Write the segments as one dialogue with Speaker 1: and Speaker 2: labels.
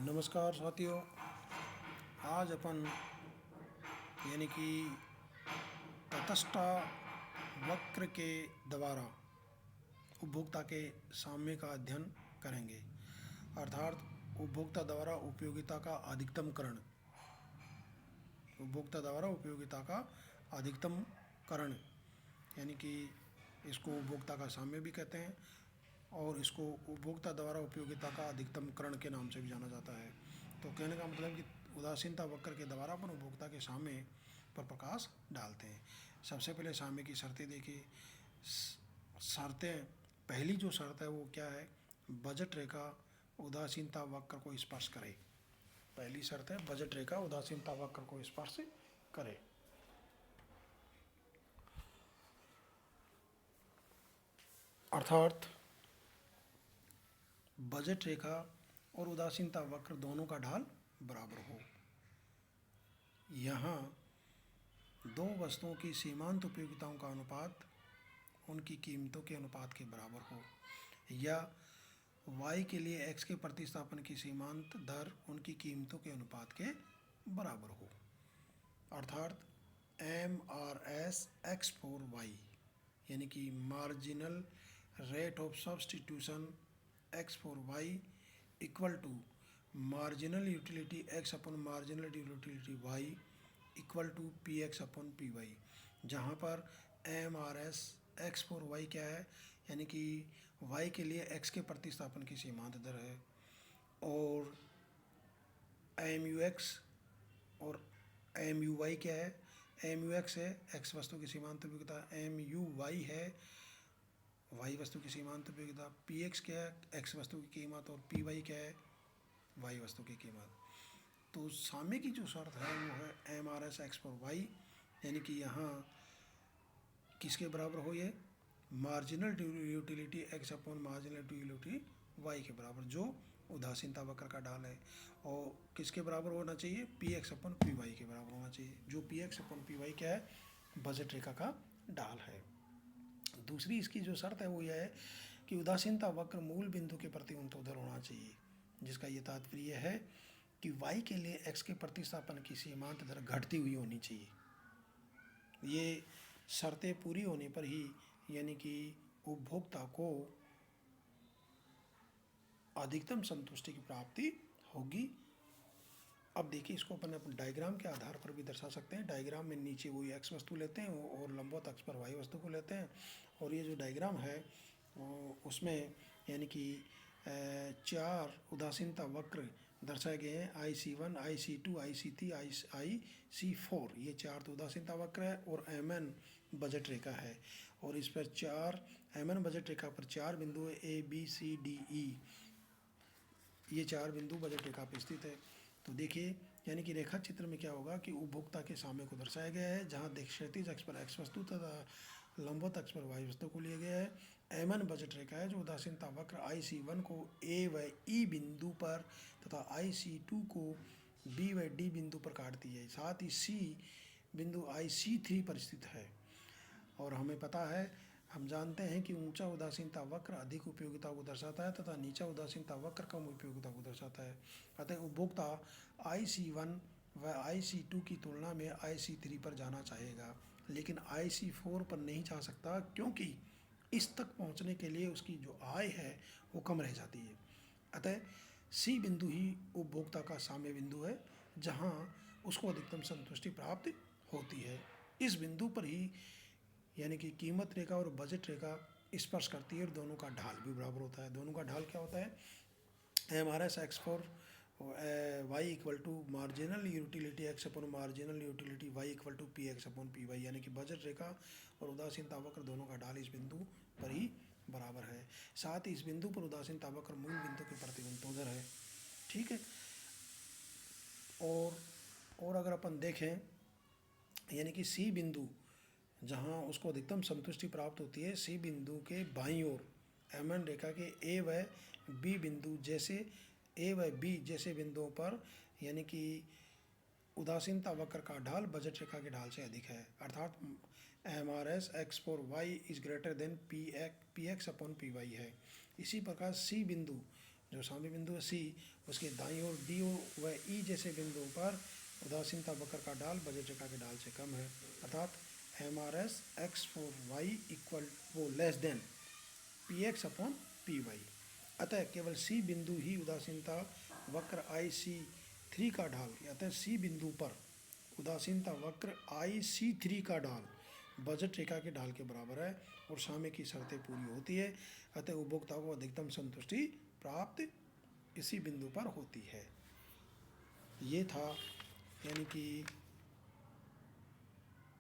Speaker 1: नमस्कार साथियों। आज अपन यानी कि तटस्थ वक्र के द्वारा उपभोक्ता के साम्य का अध्ययन करेंगे, अर्थात उपभोक्ता द्वारा उपयोगिता का अधिकतमकरण। उपभोक्ता द्वारा उपयोगिता का अधिकतमकरण यानी कि इसको उपभोक्ता का साम्य भी कहते हैं और इसको उपभोक्ता द्वारा उपयोगिता का अधिकतमकरण के नाम से भी जाना जाता है। तो कहने का मतलब कि उदासीनता वक्र के द्वारा अपन उपभोक्ता के साम्य पर प्रकाश डालते हैं। सबसे पहले साम्य की शर्तें देखिए। शर्तें, पहली जो शर्त है वो क्या है? बजट रेखा उदासीनता वक्र को स्पर्श करे। पहली शर्त है बजट रेखा उदासीनता वक्र को स्पर्श करे। अर्थात बजट रेखा और उदासीनता वक्र दोनों का ढाल बराबर हो। यहाँ दो वस्तुओं की सीमांत उपयोगिताओं का अनुपात उनकी कीमतों के अनुपात के बराबर हो, या y के लिए x के प्रतिस्थापन की सीमांत दर उनकी कीमतों के अनुपात के बराबर हो। अर्थात MRS x फॉर y यानी कि marginal rate of substitution x for y equal to marginal utility x upon marginal utility y equal to P X upon P Y, जहाँ पर MRS x फॉर y क्या है, यानी कि y के लिए x के प्रतिस्थापन की सीमांत दर है, और MUX और MUY क्या है? MUX है x वस्तु की सीमांत उपयोगिता, MUY है y वस्तु की सीमांत उपयोगिता, PX क्या है? x वस्तु की कीमत, और PY क्या है? y वस्तु की कीमत। तो साम्य की जो शर्त है वो है MRS x फॉर y, यानी कि यहाँ किसके बराबर हो? ये marginal utility x upon marginal utility y के बराबर, जो उदासीनता वक्र का ढाल है। और किसके बराबर होना चाहिए? PX अपॉन PY के बराबर होना चाहिए, जो PX अपॉन PY क्या है? बजट रेखा का ढाल है। दूसरी इसकी जो शर्त है वो यह है कि उदासीनता वक्र मूल बिंदु के प्रति ऊर्ध्वाधर होना चाहिए, जिसका ये तात्पर्य है कि y के लिए x के प्रतिस्थापन की सीमांत दर घटती हुई होनी चाहिए। ये शर्तें पूरी होने पर ही यानी कि उपभोक्ता को अधिकतम संतुष्टि की प्राप्ति होगी। अब देखिए, इसको अपन अपने डायग्राम के आधार पर भी दर्शा सकते हैं। डायग्राम में नीचे वही x वस्तु लेते हैं और लंबवत अक्ष पर y वस्तु को लेते हैं, और ये जो डायग्राम है उसमें यानी कि चार उदासीनता वक्र दर्शाए गए हैं। IC1, IC2, IC3, IC4, ये चार तो उदासीनता वक्र है, और MN बजट रेखा है, और इस पर चार MN बजट रेखा पर चार बिंदु है ABCDE, ये चार बिंदु बजट रेखा पर स्थित है। तो देखिए, यानी कि रेखा चित्र में क्या होगा कि उपभोक्ता के साम्य को दर्शाया गया है, जहाँ क्षैतिज अक्ष पर x वस्तु तथा लंबवत अक्ष पर y वस्तु को लिया गया है। MN बजट रेखा है जो उदासीनता वक्र IC1 को A व E बिंदु पर तथा IC2 को B व D बिंदु पर काटती है, साथ ही C बिंदु IC3 पर स्थित है। और हमें पता है, हम जानते हैं कि ऊंचा उदासीनता वक्र अधिक उपयोगिता को दर्शाता है तथा नीचा उदासीनता वक्र कम उपयोगिता को दर्शाता है। अतः उपभोक्ता IC1 व IC2 की तुलना में IC3 पर जाना चाहेगा, लेकिन IC4 पर नहीं जा सकता, क्योंकि इस तक पहुंचने के लिए उसकी जो आय है वो कम रह जाती है। अतः C बिंदु ही उपभोक्ता का साम्य बिंदु है, जहां उसको अधिकतम संतुष्टि प्राप्त होती है। इस बिंदु पर ही यानी कि कीमत रेखा और बजट रेखा स्पर्श करती है, और दोनों का ढाल भी बराबर होता है। दोनों का ढाल क्या होता है? MRS x for y equal to marginal utility x upon marginal utility y equal to P X upon P Y, यानी कि बजट रेखा और उदासीनता वक्र दोनों का ढाल इस बिंदु पर ही बराबर है। साथ ही इस बिंदु पर उदासीनता वक्र मूल बिंदु के प्रति ऊर्ध्वाधर है। ठीक है। और अगर अपन देखें, यानी कि C बिंदु जहाँ उसको अधिकतम संतुष्टि प्राप्त होती है, C बिंदु के बाईं ओर MN रेखा के A व B बिंदु जैसे A व B जैसे बिंदुओं पर यानी कि उदासीनता वक्र का ढाल बजट रेखा के ढाल से अधिक है। अर्थात MRS x for y is greater than P X upon P Y है। इसी प्रकार C बिंदु जो सामने बिंदु है सी, उसके दाईं ओर डी व ई जैसे बिंदुओं पर उदासीनता वक्र का ढाल बजट रेखा के ढाल से कम है, अर्थात MRS x for y equal वो less than px upon py। अतः केवल सी बिंदु ही उदासीनता वक्र IC3 का ढाल, अतः सी बिंदु पर उदासीनता वक्र IC3 का ढाल बजट रेखा के ढाल के बराबर है और साम्य की शर्तें पूरी होती है, अतः उपभोक्ता को अधिकतम संतुष्टि प्राप्त इसी बिंदु पर होती है। ये था यानी कि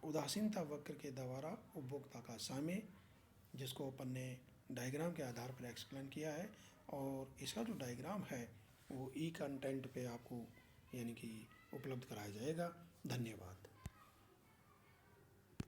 Speaker 1: उदासीनता वक्र के द्वारा उपभोक्ता का साम्य, जिसको अपन ने डायग्राम के आधार पर एक्सप्लेन किया है, और इसका जो डायग्राम है वो ई कंटेंट पे आपको यानी कि उपलब्ध कराया जाएगा। धन्यवाद।